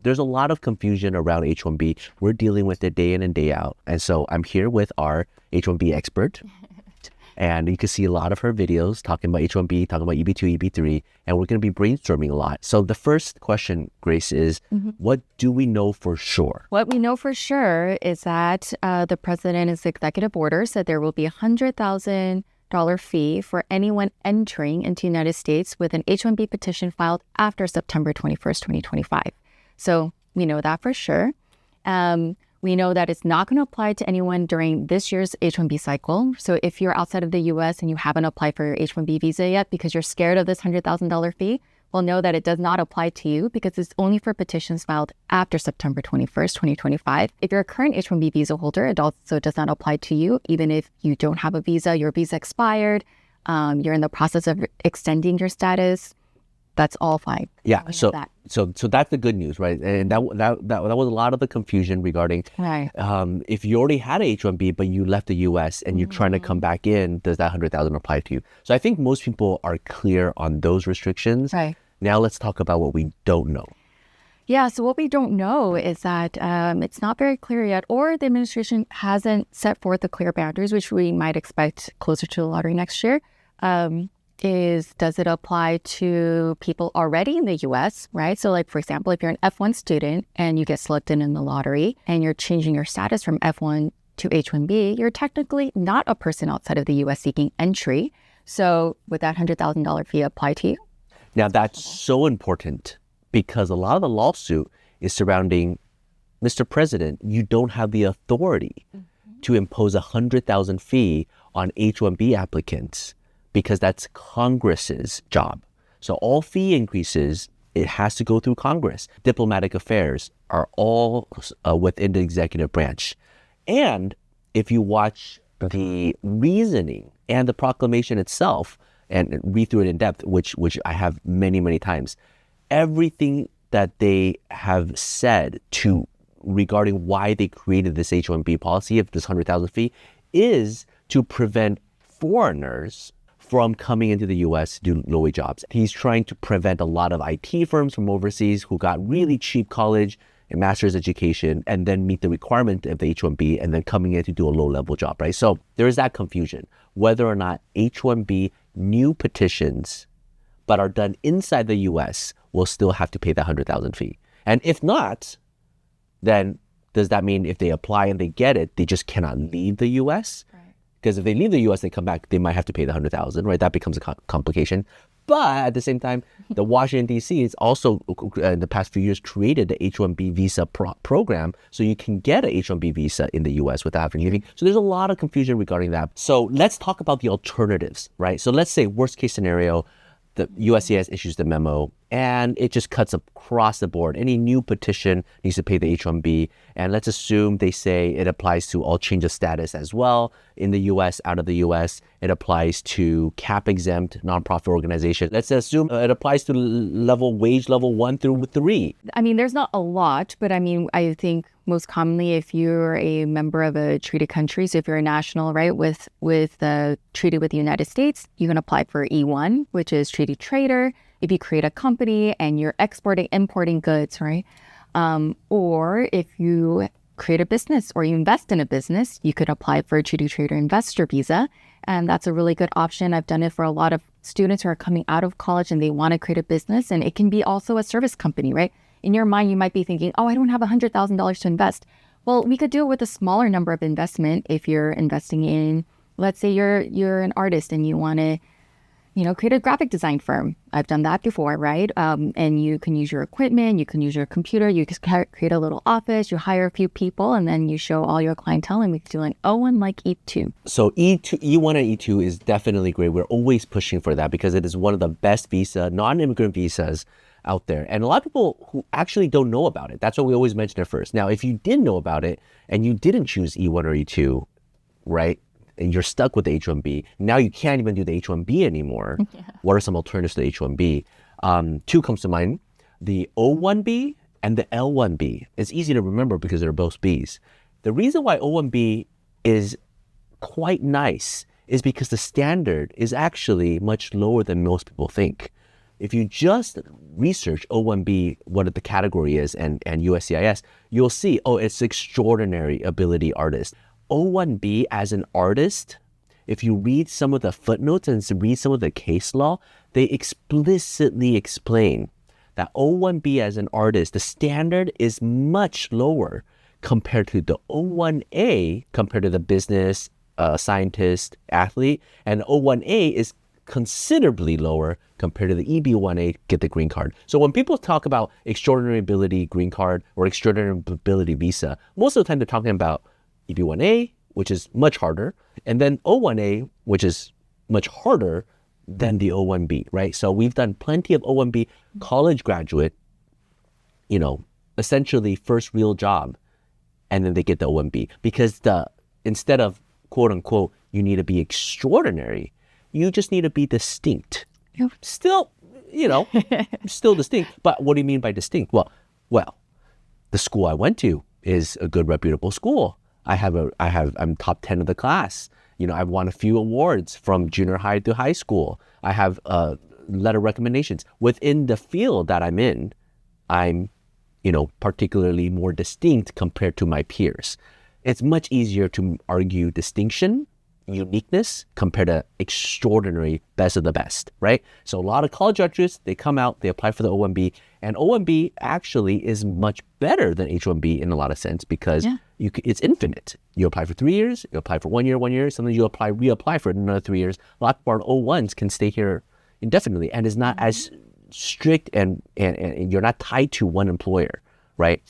there's a lot of confusion around H-1B. We're dealing with it day in and day out. And so I'm here with our H-1B expert. And you can see a lot of her videos talking about H-1B, talking about EB-2, EB-3, and we're going to be brainstorming a lot. So the first question, Grace, is what do we know for sure? What we know for sure is that the president's executive order said there will be a $100,000 fee for anyone entering into the United States with an H-1B petition filed after September 21st, 2025. So we know that for sure. We know that it's not going to apply to anyone during this year's H-1B cycle. So if you're outside of the U.S. and you haven't applied for your H-1B visa yet because you're scared of this $100,000 fee, well, know that it does not apply to you because it's only for petitions filed after September 21st, 2025. If you're a current H-1B visa holder, it also does not apply to you. Even if you don't have a visa, your visa expired, you're in the process of extending your status, that's all fine. Yeah, so that's the good news, right? And that was a lot of the confusion regarding if you already had a H-1B but you left the U.S. and you're trying to come back in, does that $100,000 apply to you? So I think most people are clear on those restrictions. Right. Now let's talk about what we don't know. Yeah, so what we don't know is that it's not very clear yet, or the administration hasn't set forth the clear boundaries, which we might expect closer to the lottery next year. Does it apply to people already in the U.S., right? So like, for example, if you're an F1 student and you get selected in the lottery and you're changing your status from F1 to H-1B, you're technically not a person outside of the U.S. seeking entry. So would that $100,000 fee apply to you? Now that's so important because a lot of the lawsuit is surrounding, Mr. President, you don't have the authority to impose a $100,000 fee on H-1B applicants, because that's Congress's job. So all fee increases, it has to go through Congress. Diplomatic affairs are all within the executive branch. And if you watch the reasoning and the proclamation itself and read through it in depth, which I have many, many times, everything that they have said regarding why they created this H-1B policy of this $100,000 fee is to prevent foreigners from coming into the U.S. to do low-wage jobs. He's trying to prevent a lot of IT firms from overseas who got really cheap college and master's education and then meet the requirement of the H-1B and then coming in to do a low-level job, right? So there is that confusion, whether or not H-1B new petitions but are done inside the U.S. will still have to pay that $100,000 fee. And if not, then does that mean if they apply and they get it, they just cannot leave the U.S.? Because if they leave the U.S., they come back, they might have to pay the $100,000, right? That becomes a complication. But at the same time, the Washington, D.C. is also, in the past few years, created the H-1B visa program, so you can get an H-1B visa in the U.S. without leaving. So there's a lot of confusion regarding that. So let's talk about the alternatives, right? So let's say worst case scenario, the USCIS issues the memo and it just cuts across the board. Any new petition needs to pay the H-1B. And let's assume they say it applies to all change of status as well in the U.S., out of the U.S. It applies to cap-exempt nonprofit organizations. Let's assume it applies to wage level 1 through 3. I mean, there's not a lot, but I mean, I think most commonly if you're a member of a treaty country, so if you're a national, right, with the treaty with the United States, you can apply for E1, which is treaty trader. If you create a company and you're exporting, importing goods, right? Or if you create a business or you invest in a business, you could apply for a treaty trader investor visa. And that's a really good option. I've done it for a lot of students who are coming out of college and they want to create a business. And it can be also a service company, right? In your mind, you might be thinking, oh, I don't have $100,000 to invest. Well, we could do it with a smaller number of investment if you're investing in, let's say you're an artist and you want to create a graphic design firm. I've done that before, right? And you can use your equipment, you can use your computer, you can create a little office, you hire a few people, and then you show all your clientele, and we can do an O1 like E2. So E1 and E2 is definitely great. We're always pushing for that because it is one of the best non-immigrant visas out there. And a lot of people who actually don't know about it. That's why we always mention it first. Now, if you did know about it and you didn't choose E1 or E2, right? And you're stuck with the H-1B. Now you can't even do the H-1B anymore. Yeah. What are some alternatives to the H-1B? Two comes to mind, the O-1B and the L-1B. It's easy to remember because they're both Bs. The reason why O-1B is quite nice is because the standard is actually much lower than most people think. if you just research O-1B, what the category is, and USCIS, you'll see, it's extraordinary ability artist. O-1B as an artist, if you read some of the footnotes and read some of the case law, they explicitly explain that O-1B as an artist, the standard is much lower compared to the O-1A, compared to the business, scientist, athlete, and O-1A is considerably lower compared to the EB-1A, get the green card. So when people talk about extraordinary ability green card or extraordinary ability visa, most of the time they're talking about EB-1A, which is much harder, and then O-1A, which is much harder than the O-1B, right? So we've done plenty of O-1B college graduate, essentially first real job, and then they get the O-1B because instead of quote unquote, you need to be extraordinary, you just need to be distinct. Still, still distinct. But what do you mean by distinct? Well, the school I went to is a good reputable school. I'm top 10 of the class. I've won a few awards from junior high to high school. I have letter recommendations. Within the field that I'm in, I'm, particularly more distinct compared to my peers. It's much easier to argue distinction, uniqueness, compared to extraordinary best of the best, right? So a lot of college graduates, they come out, they apply for the O-1B, and O-1B actually is much better than H-1B in a lot of sense because it's infinite. You apply for 3 years, you apply for 1 year, sometimes you reapply for another 3 years. A lot of our O-1s can stay here indefinitely and is not as strict and you're not tied to one employer, right?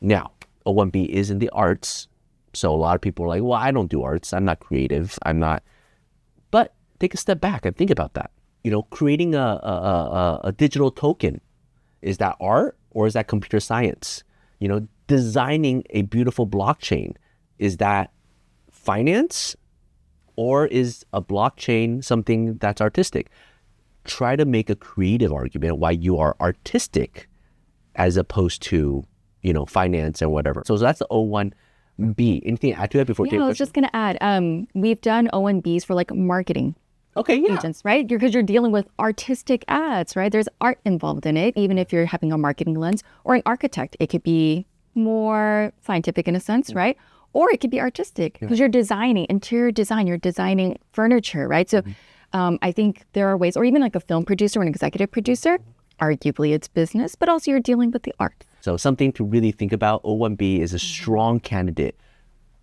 Now, O-1B is in the arts. So a lot of people are like, well, I don't do arts. I'm not creative. I'm not. But take a step back and think about that. Creating a digital token, is that art or is that computer science? Designing a beautiful blockchain, is that finance or is a blockchain something that's artistic? Try to make a creative argument why you are artistic as opposed to, finance and whatever. So that's the O-1B. Anything to add to that before? Yeah, I was just going to add, we've done O-1Bs for like marketing agents, right? Because you're dealing with artistic ads, right? There's art involved in it, even if you're having a marketing lens. Or an architect, it could be more scientific in a sense, right? Or it could be artistic because you're designing interior design, you're designing furniture, right? So I think there are ways, or even like a film producer or an executive producer, arguably it's business, but also you're dealing with the art. So something to really think about, O-1B is a strong candidate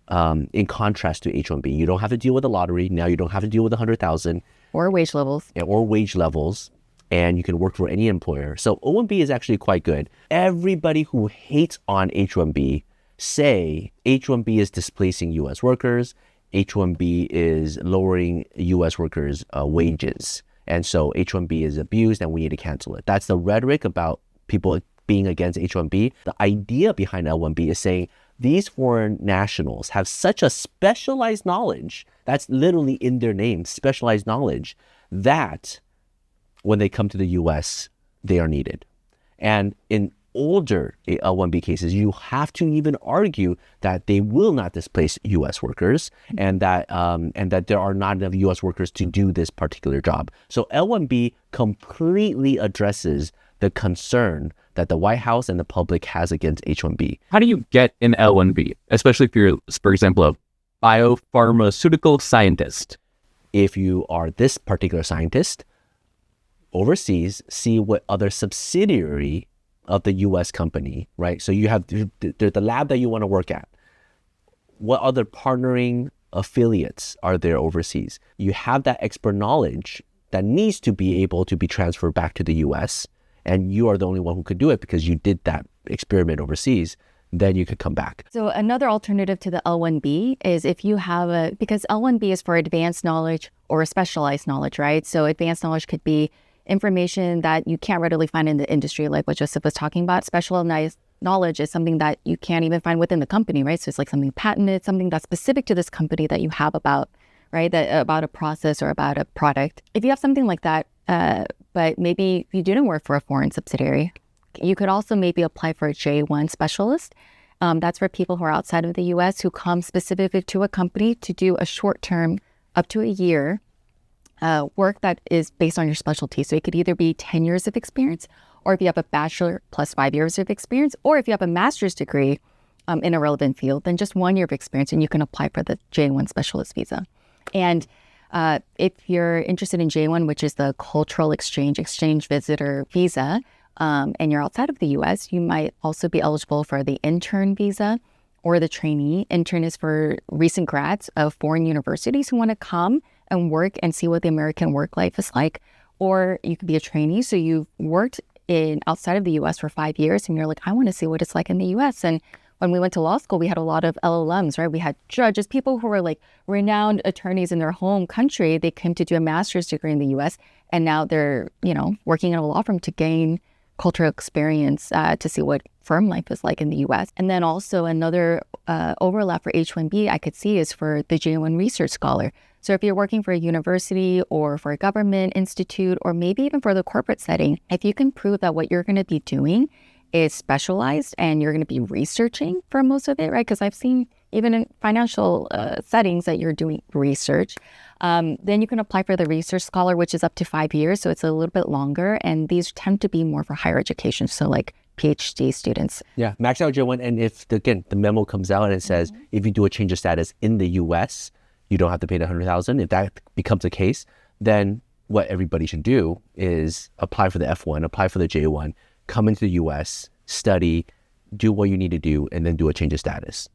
in contrast to H-1B. You don't have to deal with the lottery. Now you don't have to deal with 100,000. Or wage levels. Yeah, or wage levels. And you can work for any employer. So O-1B is actually quite good. Everybody who hates on H-1B say H-1B is displacing U.S. workers. H-1B is lowering U.S. workers' wages. And so H-1B is abused and we need to cancel it. That's the rhetoric about people being against H-1B. The idea behind L-1B is saying these foreign nationals have such a specialized knowledge, that's literally in their name, specialized knowledge, that when they come to the U.S., they are needed. And in older L-1B cases, you have to even argue that they will not displace U.S. workers and that there are not enough U.S. workers to do this particular job. So L-1B completely addresses the concern that the White House and the public has against H-1B. How do you get an L-1B, especially if you're, for example, a biopharmaceutical scientist? If you are this particular scientist, overseas, see what other subsidiary of the U.S. company, right? So you have the lab that you want to work at. What other partnering affiliates are there overseas? You have that expert knowledge that needs to be able to be transferred back to the U.S., and you are the only one who could do it because you did that experiment overseas, then you could come back. So another alternative to the L-1B is if you have because L-1B is for advanced knowledge or specialized knowledge, right? So advanced knowledge could be information that you can't readily find in the industry, like what Joseph was talking about. Specialized knowledge is something that you can't even find within the company, right? So it's like something patented, something that's specific to this company that you have about, right? About a process or about a product. If you have something like that, but maybe you didn't work for a foreign subsidiary, you could also maybe apply for a J1 specialist. That's for people who are outside of the U.S. who come specifically to a company to do a short term, up to a year, work that is based on your specialty. So it could either be 10 years of experience, or if you have a bachelor plus 5 years of experience, or if you have a master's degree in a relevant field, then just 1 year of experience, and you can apply for the J1 specialist visa. And if you're interested in J1, which is the cultural exchange visitor visa, and you're outside of the U.S., you might also be eligible for the intern visa or the trainee. Intern is for recent grads of foreign universities who want to come and work and see what the American work life is like. Or you could be a trainee, so you've worked outside of the U.S. for 5 years, and you're like, I want to see what it's like in the U.S. And when we went to law school, we had a lot of LLMs, right? We had judges, people who were like renowned attorneys in their home country. They came to do a master's degree in the U.S., and now they're, working in a law firm to gain cultural experience to see what firm life is like in the U.S. And then also another overlap for H-1B I could see is for the J1 research scholar. So if you're working for a university or for a government institute, or maybe even for the corporate setting, if you can prove that what you're going to be doing is specialized and you're going to be researching for most of it, right? Because I've seen even in financial settings that you're doing research, then you can apply for the research scholar, which is up to 5 years. So it's a little bit longer. And these tend to be more for higher education. So like PhD students. Yeah, max out J1. And if, again, the memo comes out and it says, if you do a change of status in the U.S., you don't have to pay the $100,000. If that becomes the case, then what everybody should do is apply for the F1, apply for the J1, come into the U.S., study, do what you need to do, and then do a change of status.